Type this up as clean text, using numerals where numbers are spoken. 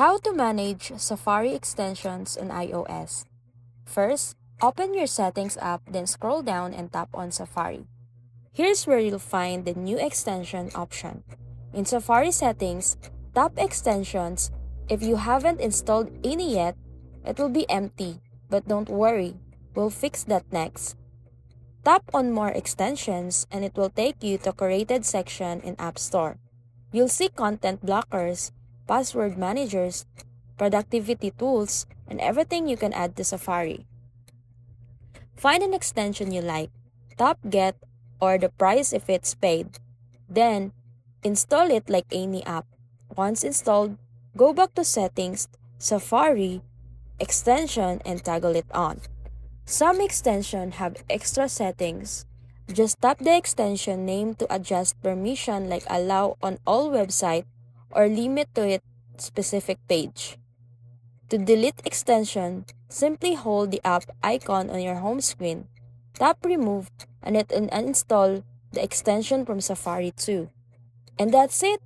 How to manage Safari extensions on iOS. First, open your Settings app, then scroll down and tap on Safari. Here's where you'll find the New Extension option. In Safari settings, tap Extensions. If you haven't installed any yet, it will be empty, but don't worry, we'll fix that next. Tap on More Extensions and it will take you to Curated section in App Store. You'll see content blockers, password managers, productivity tools, and everything you can add to Safari. Find an extension you like, tap Get or the price if it's paid. Then, install it like any app. Once installed, go back to Settings, Safari, Extension, and toggle it on. Some extensions have extra settings. Just tap the extension name to adjust permission like allow on all website or limit to its specific page. To delete extension, simply hold the app icon on your home screen, tap remove, and it will uninstall the extension from Safari too. And that's it!